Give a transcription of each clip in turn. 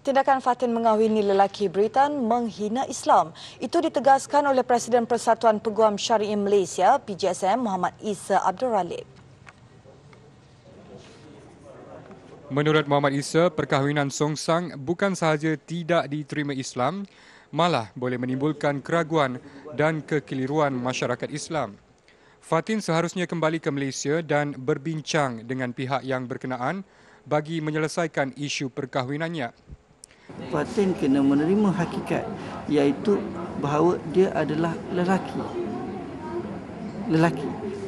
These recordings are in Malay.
Tindakan Fatin mengahwini lelaki Britan menghina Islam. Itu ditegaskan oleh Presiden Persatuan Peguam Syari'i Malaysia PJSM Muhammad Isa Abdul Ralib. Menurut Muhammad Isa, perkahwinan songsang bukan sahaja tidak diterima Islam, malah boleh menimbulkan keraguan dan kekeliruan masyarakat Islam. Fatin seharusnya kembali ke Malaysia dan berbincang dengan pihak yang berkenaan bagi menyelesaikan isu perkahwinannya. Fatin kena menerima hakikat, iaitu bahawa dia adalah lelaki.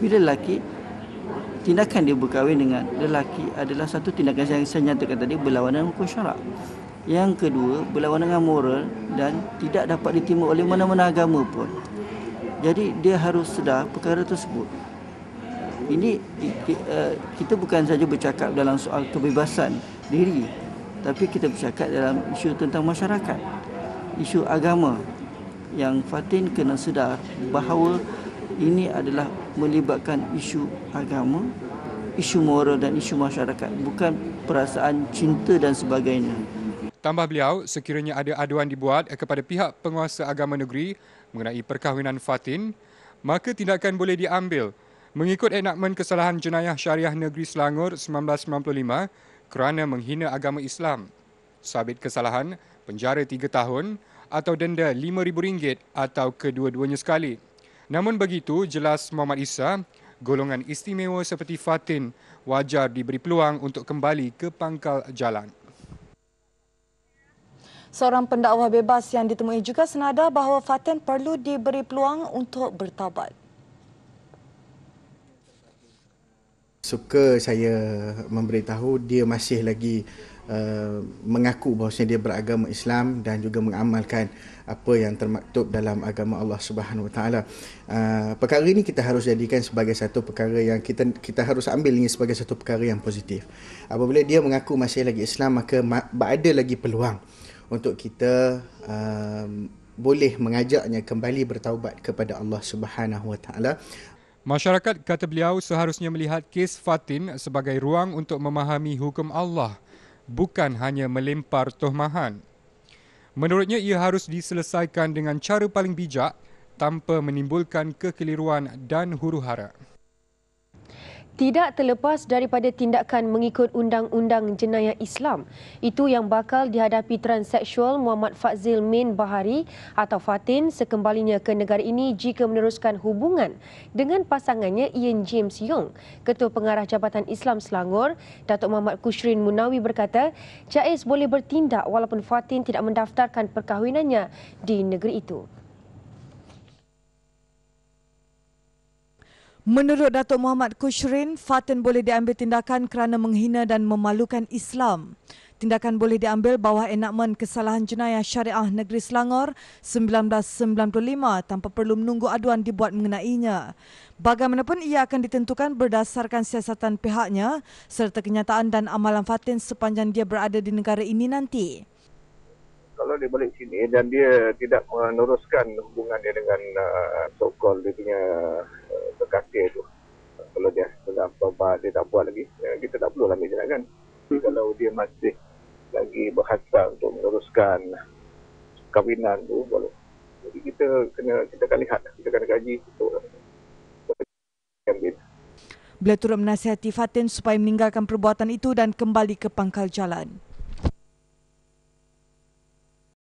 Bila lelaki, tindakan dia berkahwin dengan lelaki adalah satu tindakan yang saya nyatakan tadi berlawanan hukum syarak. Yang kedua, berlawanan dengan moral dan tidak dapat diterima oleh mana-mana agama pun. Jadi dia harus sedar perkara tersebut. Ini kita bukan saja bercakap dalam soal kebebasan diri, tapi kita bercakap dalam isu tentang masyarakat, isu agama, yang Fatin kena sedar bahawa ini adalah melibatkan isu agama, isu moral dan isu masyarakat, bukan perasaan cinta dan sebagainya. Tambah beliau, sekiranya ada aduan dibuat kepada pihak penguasa agama negeri mengenai perkahwinan Fatin, maka tindakan boleh diambil mengikut enakmen Kesalahan Jenayah Syariah Negeri Selangor 1995 kerana menghina agama Islam. Sabit kesalahan, penjara 3 tahun atau denda RM5,000 atau kedua-duanya sekali. Namun begitu, jelas Muhammad Isa, golongan istimewa seperti Fatin wajar diberi peluang untuk kembali ke pangkal jalan. Seorang pendakwah bebas yang ditemui juga senada bahawa Fatin perlu diberi peluang untuk bertaubat. Suka saya memberitahu dia masih lagi mengaku bahawa dia beragama Islam dan juga mengamalkan apa yang termaktub dalam agama Allah Subhanahu Wa Taala. Perkara ini kita harus jadikan sebagai satu perkara yang kita harus ambil ini sebagai satu perkara yang positif. Apabila dia mengaku masih lagi Islam, maka ada lagi peluang untuk kita boleh mengajaknya kembali bertaubat kepada Allah Subhanahu Wa Taala. Masyarakat, kata beliau, seharusnya melihat kes Fatin sebagai ruang untuk memahami hukum Allah, bukan hanya melempar tohmahan. Menurutnya, ia harus diselesaikan dengan cara paling bijak tanpa menimbulkan kekeliruan dan huru-hara. Tidak terlepas daripada tindakan mengikut Undang-Undang Jenayah Islam, itu yang bakal dihadapi transseksual Muhammad Fazil Min Bahari atau Fatin sekembalinya ke negara ini jika meneruskan hubungan dengan pasangannya Ian James Yong. Ketua Pengarah Jabatan Islam Selangor, Datuk Muhammad Kushrin Munawi berkata, Jaiz boleh bertindak walaupun Fatin tidak mendaftarkan perkahwinannya di negeri itu. Menurut Datuk Muhammad Kushrin, Fatin boleh diambil tindakan kerana menghina dan memalukan Islam. Tindakan boleh diambil bawah enakmen Kesalahan Jenayah Syariah Negeri Selangor 1995 tanpa perlu menunggu aduan dibuat mengenainya. Bagaimanapun ia akan ditentukan berdasarkan siasatan pihaknya serta kenyataan dan amalan Fatin sepanjang dia berada di negara ini nanti. Kalau dia balik sini dan dia tidak meneruskan hubungan dia dengan so-called dia punya kekasih tu, kalau dia sudah apa dia tak buat lagi, kita tak perlu ambil tindakan. Kalau dia masih lagi berhasrat untuk meneruskan kahwinan tu, boleh. Jadi kita akan lihat, kita kena kaji untuk ambil. Beliau turut menasihati Fatin supaya meninggalkan perbuatan itu dan kembali ke pangkal jalan.